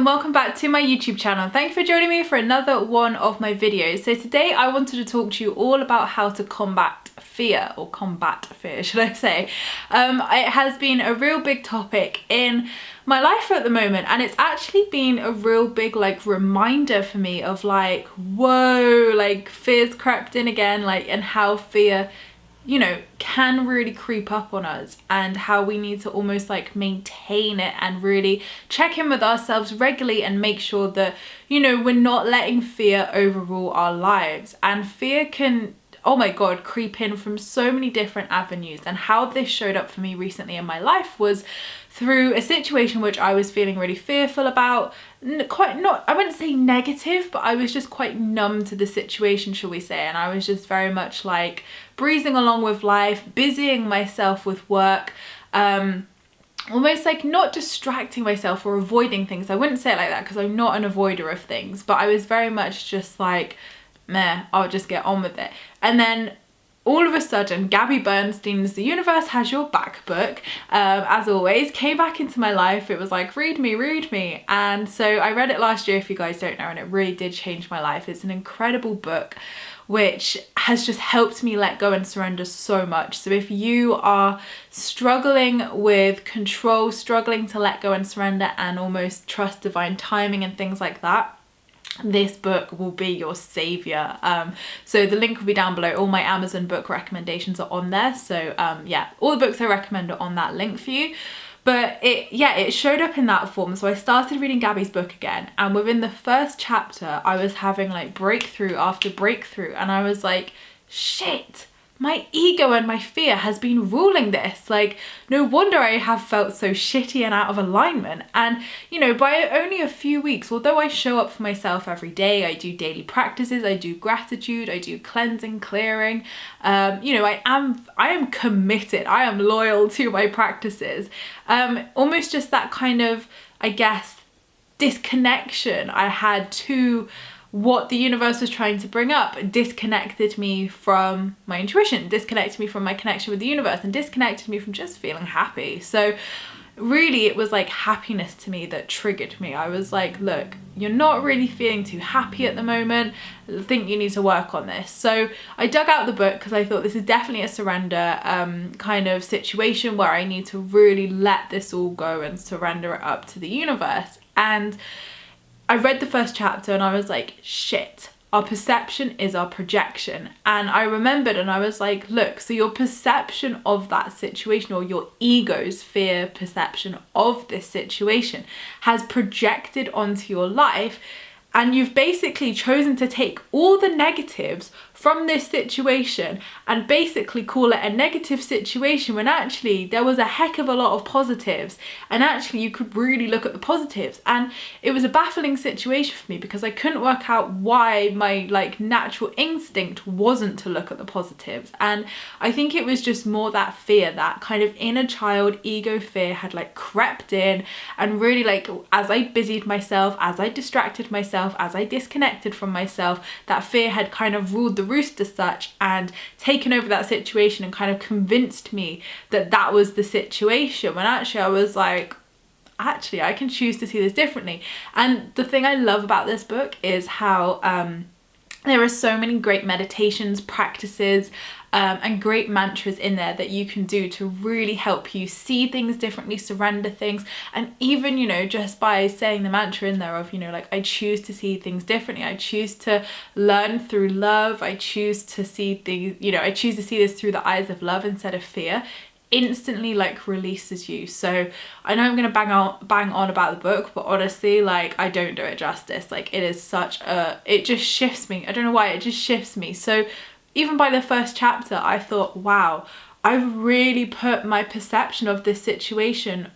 and welcome back to my YouTube channel. Thank you for joining me for another one of my videos. So today I wanted to talk to you all about how to combat fear should I say. It has been a real big topic in my life at the moment, and it's actually been a real big reminder for me of whoa, fear's crept in again, and how fear can really creep up on us, and how we need to almost maintain it and really check in with ourselves regularly and make sure that we're not letting fear overrule our lives. And fear can, oh my god, creep in from so many different avenues. And how this showed up for me recently in my life was through a situation which I was feeling really fearful about. I wouldn't say negative, but I was just quite numb to the situation, shall we say. And I was just very much breezing along with life, busying myself with work, almost not distracting myself or avoiding things. I wouldn't say it like that because I'm not an avoider of things, but I was very much just meh, I'll just get on with it. And then all of a sudden, Gabby Bernstein's The Universe Has Your Back book, as always, came back into my life. It was read me. And so I read it last year, if you guys don't know, and it really did change my life. It's an incredible book which has just helped me let go and surrender so much. So if you are struggling with control, struggling to let go and surrender and almost trust divine timing and things like that, this book will be your savior. So the link will be down below. All my Amazon book recommendations are on there, so yeah, all the books I recommend are on that link for you. But it showed up in that form. So I started reading Gabby's book again, and within the first chapter I was having breakthrough after breakthrough, and I was shit, my ego and my fear has been ruling this. No wonder I have felt so shitty and out of alignment. And by only a few weeks, although I show up for myself every day, I do daily practices, I do gratitude, I do cleansing, clearing, I am committed, I am loyal to my practices. Almost just that kind of, I guess, disconnection I had to what the universe was trying to bring up disconnected me from my intuition, disconnected me from my connection with the universe, and disconnected me from just feeling happy. So really it was happiness to me that triggered me. I was look, you're not really feeling too happy at the moment. I think you need to work on this. So I dug out the book because I thought this is definitely a surrender kind of situation where I need to really let this all go and surrender it up to the universe. And I read the first chapter and I was shit, our perception is our projection. And I remembered and I was look, so your perception of that situation, or your ego's fear perception of this situation, has projected onto your life, and you've basically chosen to take all the negatives from this situation and basically call it a negative situation, when actually there was a heck of a lot of positives, and actually you could really look at the positives. And it was a baffling situation for me because I couldn't work out why my natural instinct wasn't to look at the positives. And I think it was just more that fear, that kind of inner child ego fear had crept in, and really as I busied myself, as I distracted myself, as I disconnected from myself, that fear had kind of ruled the roost as such and taken over that situation and kind of convinced me that that was the situation, when actually I was actually I can choose to see this differently. And the thing I love about this book is how there are so many great meditations, practices, and great mantras in there that you can do to really help you see things differently, surrender things. And even, just by saying the mantra in there of, I choose to see things differently. I choose to learn through love. I choose to see things, I choose to see this through the eyes of love instead of fear, instantly releases you. So I know I'm gonna bang on about the book, but honestly I don't do it justice. It is such a, it just shifts me. I don't know why, it just shifts me. So even by the first chapter I thought, wow, I've really put my perception of this situation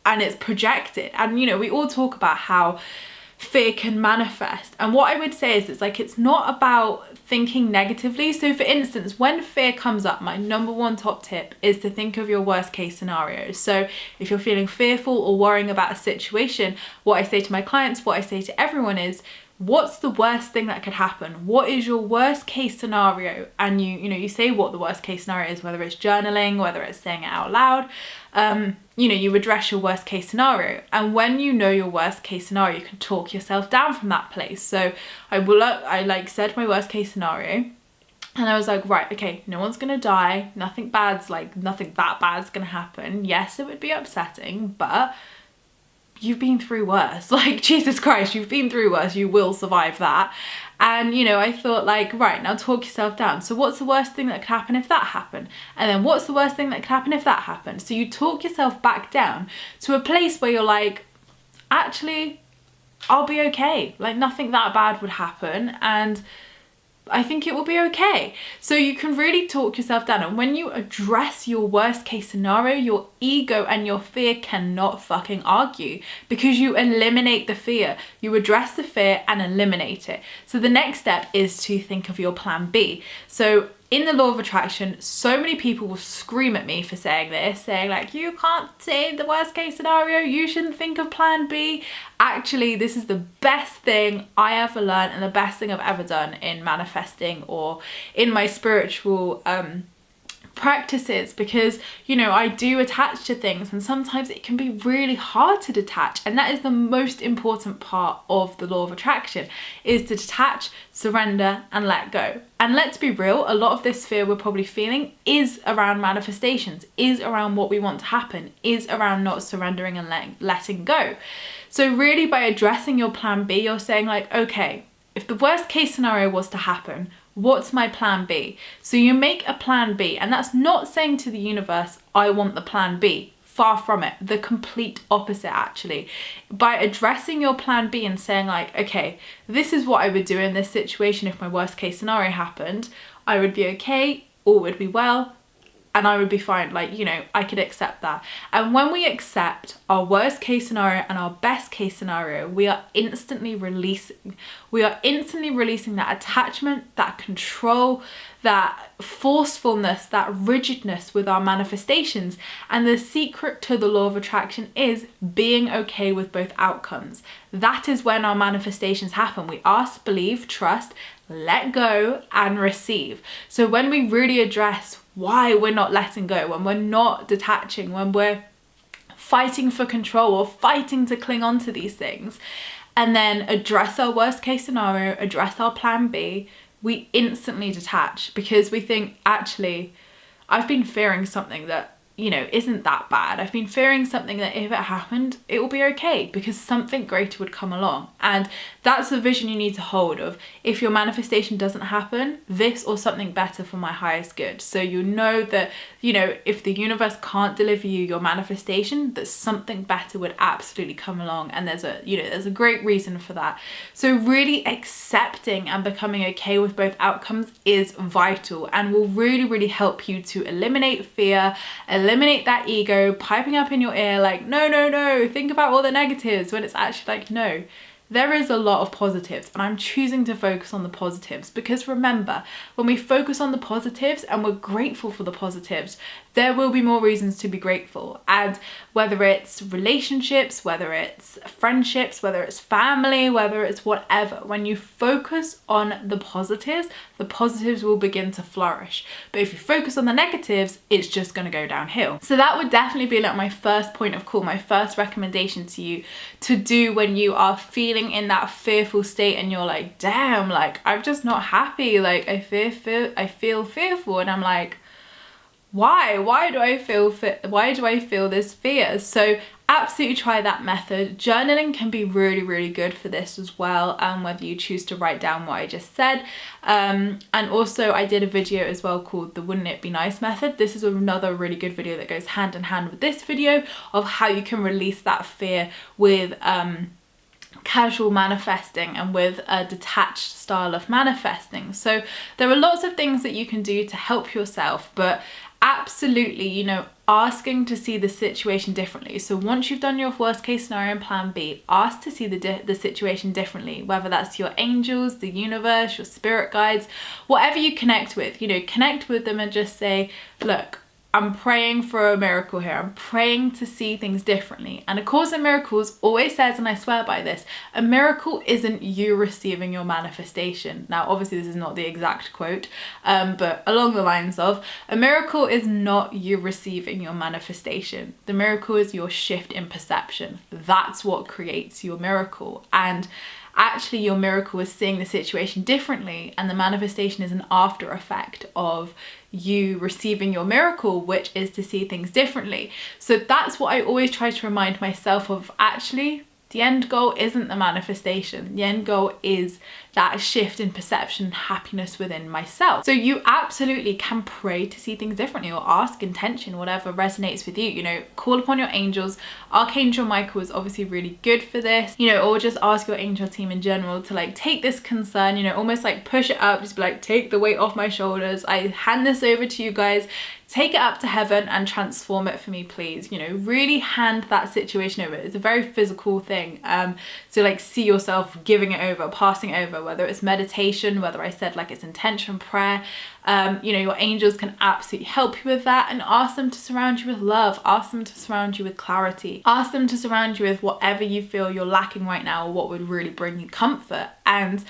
and it's projected. And we all talk about how fear can manifest, and what I would say is it's not about thinking negatively. So for instance, when fear comes up, my number one top tip is to think of your worst case scenarios. So if you're feeling fearful or worrying about a situation, what I say to my clients, what I say to everyone is, what's the worst thing that could happen? What is your worst case scenario? And you say what the worst case scenario is, whether it's journaling, whether it's saying it out loud. You address your worst case scenario. And when you know your worst case scenario, you can talk yourself down from that place. So I said my worst case scenario. And I was like, right, okay, no one's gonna die. Nothing that bad's gonna happen. Yes, it would be upsetting, but you've been through worse. Like, Jesus Christ, you've been through worse. You will survive that. And, I thought, like, right, now talk yourself down. So what's the worst thing that could happen if that happened? And then what's the worst thing that could happen if that happened? So you talk yourself back down to a place where you're like, actually, I'll be okay. Like, nothing that bad would happen. And I think it will be okay. So you can really talk yourself down. And when you address your worst case scenario, your ego and your fear cannot fucking argue, because you eliminate the fear. You address the fear and eliminate it. So the next step is to think of your plan B. So in the law of attraction, so many people will scream at me for saying this, saying like, you can't say the worst case scenario, you shouldn't think of plan B. Actually, this is the best thing I ever learned and the best thing I've ever done in manifesting or in my spiritual practices, because I do attach to things, and sometimes it can be really hard to detach, and that is the most important part of the law of attraction, is to detach, surrender and let go. And let's be real, a lot of this fear we're probably feeling is around manifestations, is around what we want to happen, is around not surrendering and letting go. So really, by addressing your plan B, you're saying like, okay, if the worst case scenario was to happen, what's my plan B? So you make a plan B, and that's not saying to the universe, I want the plan B. Far from it. The complete opposite, actually. By addressing your plan B and saying like, okay, this is what I would do in this situation if my worst case scenario happened. I would be okay, all would be well, and I would be fine. Like, I could accept that. And when we accept our worst case scenario and our best case scenario, we are instantly releasing that attachment, that control, that forcefulness, that rigidness with our manifestations. And the secret to the law of attraction is being okay with both outcomes. That is when our manifestations happen. We ask, believe, trust, let go and receive. So when we really address why we're not letting go, when we're not detaching, when we're fighting for control or fighting to cling on to these things, and then address our worst case scenario, address our plan B, we instantly detach, because we think, actually, I've been fearing something that isn't that bad. I've been fearing something that if it happened, it will be okay, because something greater would come along. And that's the vision you need to hold of, if your manifestation doesn't happen, this or something better for my highest good. So that, if the universe can't deliver you your manifestation, that something better would absolutely come along. And there's a great reason for that. So really accepting and becoming okay with both outcomes is vital, and will really, really help you to eliminate fear, eliminate that ego piping up in your ear like, no, think about all the negatives, when it's actually like, no, there is a lot of positives, and I'm choosing to focus on the positives. Because remember, when we focus on the positives and we're grateful for the positives, there will be more reasons to be grateful. And whether it's relationships, whether it's friendships, whether it's family, whether it's whatever, when you focus on the positives will begin to flourish. But if you focus on the negatives, it's just going to go downhill. So that would definitely be like my first point of call, my first recommendation to you to do when you are feeling in that fearful state and you're like, damn, like I'm just not happy, like I feel fearful, and I'm like, why do I feel this fear? So absolutely try that method. Journaling can be really, really good for this as well, whether you choose to write down what I just said. And also I did a video as well called the Wouldn't It Be Nice method. This is another really good video that goes hand in hand with this video of how you can release that fear with casual manifesting and with a detached style of manifesting. So there are lots of things that you can do to help yourself, but absolutely, asking to see the situation differently. So once you've done your worst case scenario and plan B, ask to see the situation differently, whether that's your angels, the universe, your spirit guides, whatever you connect with, connect with them and just say, look, I'm praying for a miracle here. I'm praying to see things differently. And A Course in Miracles always says, and I swear by this, a miracle isn't you receiving your manifestation. Now, obviously this is not the exact quote, but along the lines of, a miracle is not you receiving your manifestation. The miracle is your shift in perception. That's what creates your miracle. And actually your miracle is seeing the situation differently, and the manifestation is an after effect of you receiving your miracle, which is to see things differently. So that's what I always try to remind myself of. Actually, the end goal isn't the manifestation. The end goal is that shift in perception, happiness within myself. So you absolutely can pray to see things differently, or ask intention, whatever resonates with you. You know, call upon your angels. Archangel Michael is obviously really good for this, you know, or just ask your angel team in general to like take this concern, you know, almost like push it up, just be like, take the weight off my shoulders. I hand this over to you guys. Take it up to heaven and transform it for me, please. You know, really hand that situation over. It's a very physical thing. So like see yourself giving it over, passing it over, whether it's meditation, whether I said like it's intention, prayer. You know, your angels can absolutely help you with that, and ask them to surround you with love. Ask them to surround you with clarity. Ask them to surround you with whatever you feel you're lacking right now, or what would really bring you comfort. And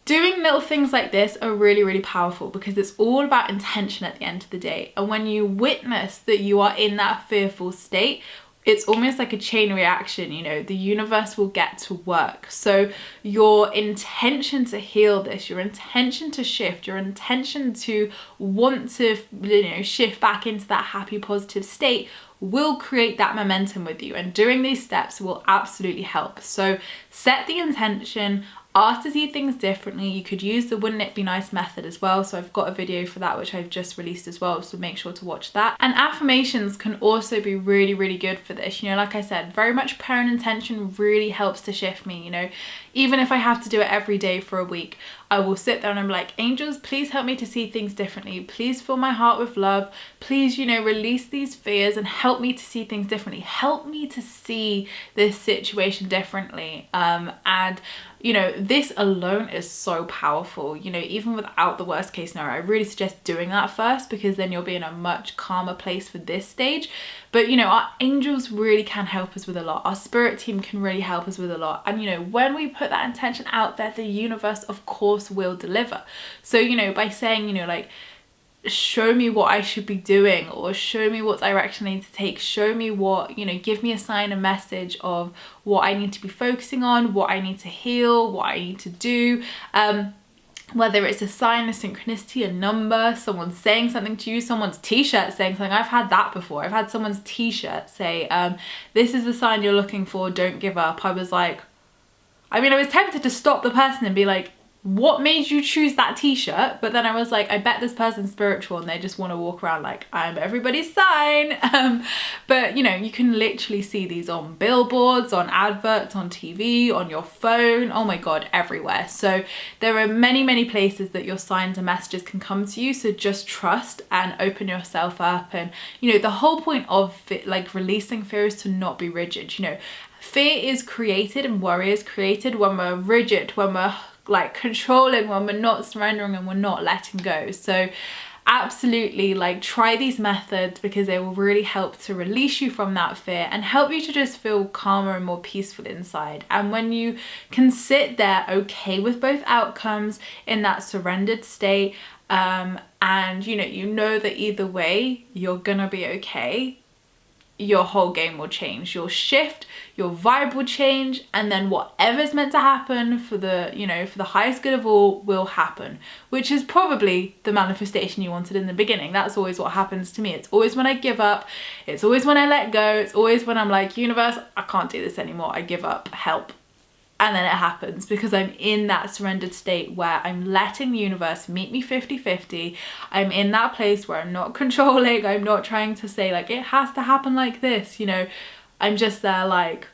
doing little things like this are really, really powerful, because it's all about intention at the end of the day. And when you witness that you are in that fearful state, it's almost like a chain reaction, you know, the universe will get to work. So your intention to heal this, your intention to shift, your intention to want to, you know, shift back into that happy, positive state will create that momentum with you. And doing these steps will absolutely help. So set the intention, ask to see things differently. You could use the wouldn't it be nice method as well. So I've got a video for that, which I've just released as well. So make sure to watch that. And affirmations can also be really, really good for this. You know, like I said, very much prayer and intention really helps to shift me, you know, even if I have to do it every day for a week. I will sit there and I'm like, angels, please help me to see things differently. Please fill my heart with love. Please, you know, release these fears and help me to see things differently. Help me to see this situation differently. And you know, this alone is so powerful. You know, even without the worst case scenario, I really suggest doing that first, because then you'll be in a much calmer place for this stage. But you know, our angels really can help us with a lot. Our spirit team can really help us with a lot. And you know, when we put that intention out there, the universe of course will deliver. So you know, by saying, you know, like, show me what I should be doing, or show me what direction I need to take, show me what, you know, give me a sign, a message of what I need to be focusing on, what I need to heal, what I need to do. Whether it's a sign, a synchronicity, a number, someone saying something to you, someone's t-shirt saying something. I've had that before. I've had someone's t-shirt say, this is the sign you're looking for, don't give up. I was like, I mean, I was tempted to stop the person and be like, what made you choose that t-shirt? But then I was like, I bet this person's spiritual and they just want to walk around like, I'm everybody's sign. But you know, you can literally see these on billboards, on adverts, on TV, on your phone, oh my god, everywhere. So there are many, many places that your signs and messages can come to you. So just trust and open yourself up. And you know, the whole point of it, like releasing fear, is to not be rigid. You know, fear is created and worry is created when we're rigid, when we're like controlling, when we're not surrendering and we're not letting go. So absolutely, like, try these methods, because they will really help to release you from that fear and help you to just feel calmer and more peaceful inside. And when you can sit there okay with both outcomes, in that surrendered state, and you know that either way you're gonna be okay, your whole game will change. You'll shift, your vibe will change, and then whatever's meant to happen for the, you know, for the highest good of all will happen, which is probably the manifestation you wanted in the beginning. That's always what happens to me. It's always when I give up, it's always when I let go, it's always when I'm like, universe, I can't do this anymore, I give up, help. And then it happens, because I'm in that surrendered state where I'm letting the universe meet me 50-50. I'm in that place where I'm not controlling. I'm not trying to say like, it has to happen like this, you know. I'm just there like,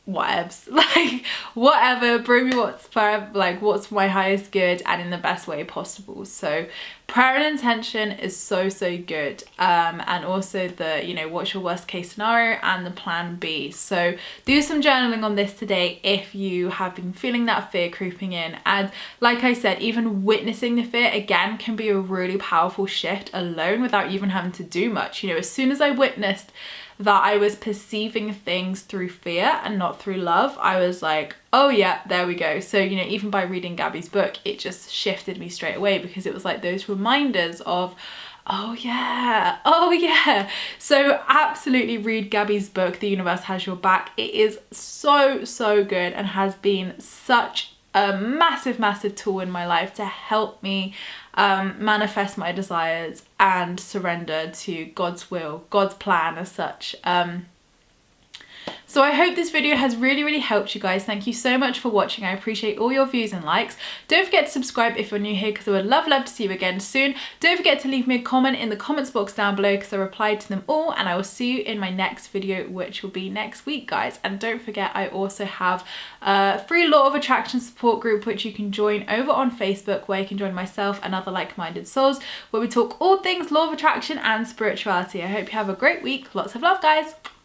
whatevs, like whatever, bring me what's for, like what's my highest good and in the best way possible. So prayer and intention is so good, and also the, you know, what's your worst case scenario and the plan B. So do some journaling on this today if you have been feeling that fear creeping in. And like I said, even witnessing the fear again can be a really powerful shift alone without even having to do much. You know, as soon as I witnessed that I was perceiving things through fear and not through love, I was like, oh yeah, there we go. So, you know, even by reading Gabby's book, it just shifted me straight away, because it was like those reminders of, oh yeah. So absolutely read Gabby's book, The Universe Has Your Back. It is so good and has been such a massive tool in my life to help me manifest my desires and surrender to God's will, God's plan as such. So I hope this video has really helped you guys. Thank you so much for watching. I appreciate all your views and likes. Don't forget to subscribe if you're new here, because I would love to see you again soon. Don't forget to leave me a comment in the comments box down below, because I replied to them all, and I will see you in my next video, which will be next week, guys. And don't forget, I also have a free Law of Attraction support group which you can join over on Facebook, where you can join myself and other like-minded souls, where we talk all things Law of Attraction and spirituality. I hope you have a great week. Lots of love, guys.